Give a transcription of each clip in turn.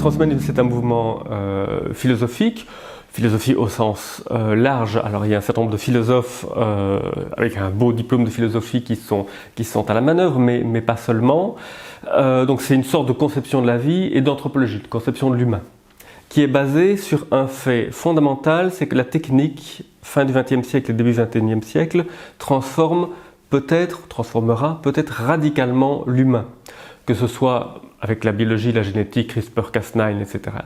transhumanisme, c'est un mouvement philosophique, philosophie au sens large. Alors il y a un certain nombre de philosophes avec un beau diplôme de philosophie qui sont à la manœuvre, mais pas seulement. Donc c'est une sorte de conception de la vie et d'anthropologie, de conception de l'humain, qui est basée sur un fait fondamental, c'est que la technique, fin du XXe siècle et début du XXIe siècle, transformera peut-être radicalement l'humain, que ce soit avec la biologie, la génétique, CRISPR-Cas9, etc.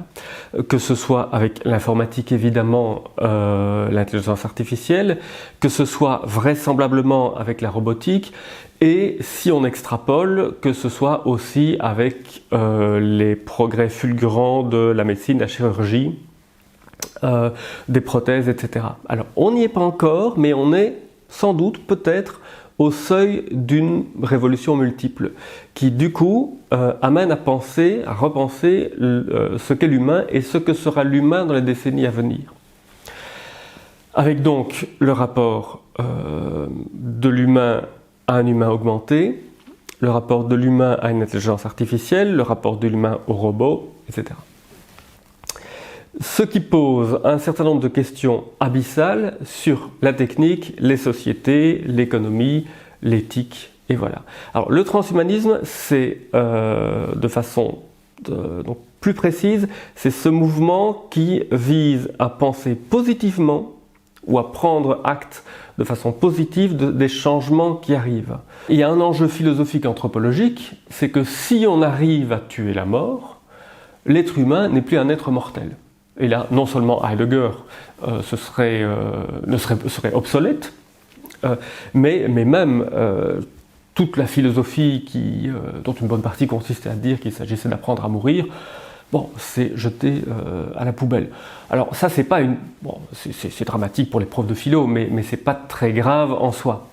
Que ce soit avec l'informatique, évidemment, l'intelligence artificielle, que ce soit vraisemblablement avec la robotique, et si on extrapole, que ce soit aussi avec les progrès fulgurants de la médecine, la chirurgie, des prothèses, etc. Alors, on n'y est pas encore, mais on est sans doute, peut-être, au seuil d'une révolution multiple, qui du coup amène à repenser ce qu'est l'humain et ce que sera l'humain dans les décennies à venir. Avec donc le rapport de l'humain à un humain augmenté, le rapport de l'humain à une intelligence artificielle, le rapport de l'humain au robot, etc. Ce qui pose un certain nombre de questions abyssales sur la technique, les sociétés, l'économie, l'éthique, et voilà. Alors le transhumanisme, c'est de façon donc plus précise, c'est ce mouvement qui vise à penser positivement ou à prendre acte de façon positive des changements qui arrivent. Il y a un enjeu philosophique anthropologique, c'est que si on arrive à tuer la mort, l'être humain n'est plus un être mortel. Et là, non seulement Heidegger serait obsolète, mais même toute la philosophie dont une bonne partie consistait à dire qu'il s'agissait d'apprendre à mourir, bon, c'est jeté à la poubelle. Alors ça, c'est pas c'est dramatique pour les profs de philo, mais c'est pas très grave en soi.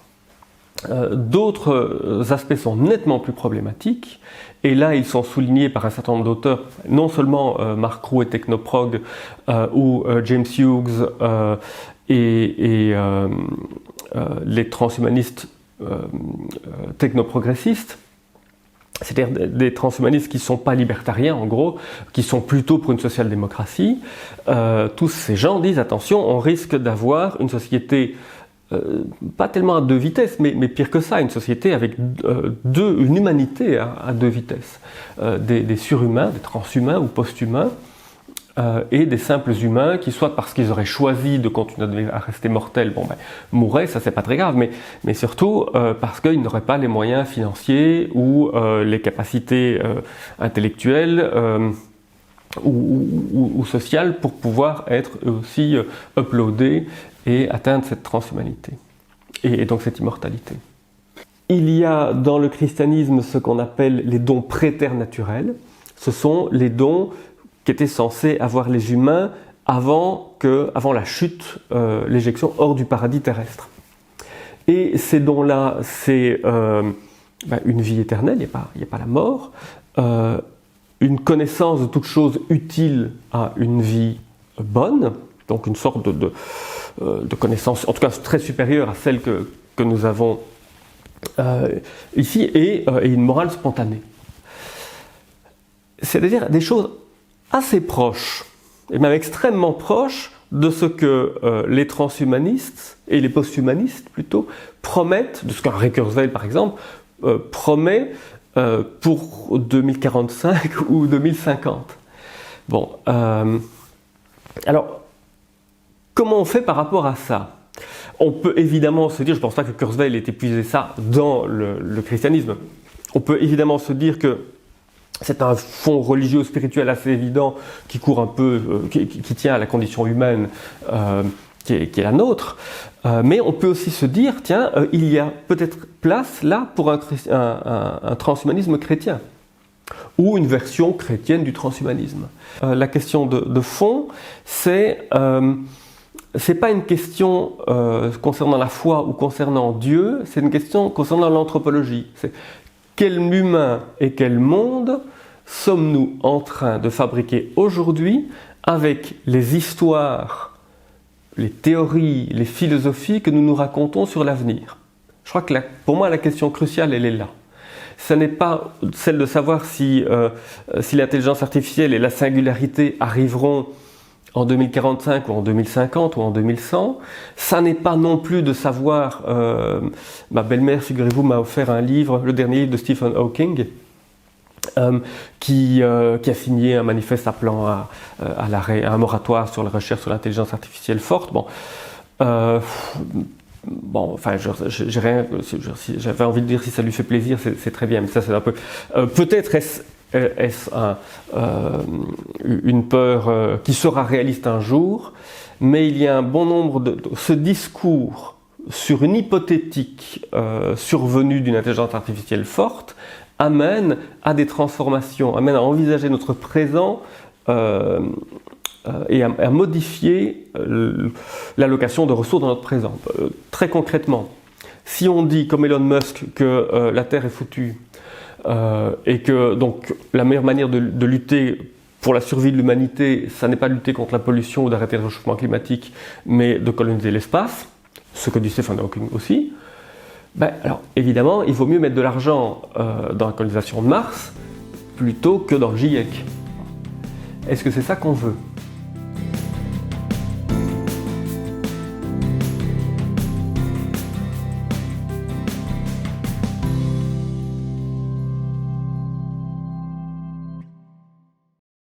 D'autres aspects sont nettement plus problématiques, et là ils sont soulignés par un certain nombre d'auteurs, non seulement Mark Roux et Technoprog, ou James Hughes et les transhumanistes technoprogressistes, c'est-à-dire des transhumanistes qui ne sont pas libertariens en gros, qui sont plutôt pour une social-démocratie. Tous ces gens disent attention, on risque d'avoir une société pas tellement à deux vitesses, mais pire que ça, une société avec une humanité à deux vitesses. Des surhumains, des transhumains ou post-humains, et des simples humains qui, soit parce qu'ils auraient choisi de continuer à rester mortels, mourraient, ça c'est pas très grave, mais surtout parce qu'ils n'auraient pas les moyens financiers ou les capacités intellectuelles ou sociales pour pouvoir être eux aussi uploadés et atteindre cette transhumanité, et donc cette immortalité. Il y a dans le christianisme ce qu'on appelle les dons préternaturels. Ce sont les dons qui étaient censés avoir les humains avant la chute, l'éjection hors du paradis terrestre. Et ces dons-là, c'est une vie éternelle, il n'y a pas la mort, une connaissance de toute chose utile à une vie bonne, donc une sorte de connaissance, en tout cas très supérieure à celle que nous avons ici, et une morale spontanée. C'est-à-dire des choses assez proches, et même extrêmement proches, de ce que les transhumanistes, et les posthumanistes plutôt, promettent, de ce qu'un Ray Kurzweil par exemple, promet pour 2045 ou 2050. Bon, alors, comment on fait par rapport à ça ? On peut évidemment se dire, je ne pense pas que Kurzweil ait épuisé ça dans le christianisme, on peut évidemment se dire que c'est un fond religieux spirituel assez évident qui court un peu, qui tient à la condition humaine qui est la nôtre, mais on peut aussi se dire, tiens, il y a peut-être place là pour un transhumanisme chrétien, ou une version chrétienne du transhumanisme. La question de fond, c'est pas une question concernant la foi ou concernant Dieu, c'est une question concernant l'anthropologie. C'est quel humain et quel monde sommes-nous en train de fabriquer aujourd'hui avec les histoires, les théories, les philosophies que nous nous racontons sur l'avenir ? Je crois que pour moi la question cruciale, elle est là. ce n'est pas celle de savoir si l'intelligence artificielle et la singularité arriveront en 2045 ou en 2050 ou en 2100. Ça n'est pas non plus de savoir... ma belle-mère, figurez-vous, m'a offert un livre, le dernier livre de Stephen Hawking, qui a signé un manifeste appelant à un moratoire sur la recherche sur l'intelligence artificielle forte. Enfin, j'ai rien. J'avais envie de dire si ça lui fait plaisir, c'est très bien. Mais ça, c'est un peu. Peut-être est-ce une peur qui sera réaliste un jour, mais il y a un bon nombre de ce discours sur une hypothétique survenue d'une intelligence artificielle forte amène à des transformations, amène à envisager notre présent et à modifier l'allocation de ressources dans notre présent. Très concrètement, si on dit, comme Elon Musk, que la Terre est foutue et que donc la meilleure manière de lutter pour la survie de l'humanité, ça n'est pas de lutter contre la pollution ou d'arrêter le réchauffement climatique, mais de coloniser l'espace, ce que dit Stephen Hawking aussi, alors évidemment, il vaut mieux mettre de l'argent dans la colonisation de Mars plutôt que dans le GIEC. Est-ce que c'est ça qu'on veut ?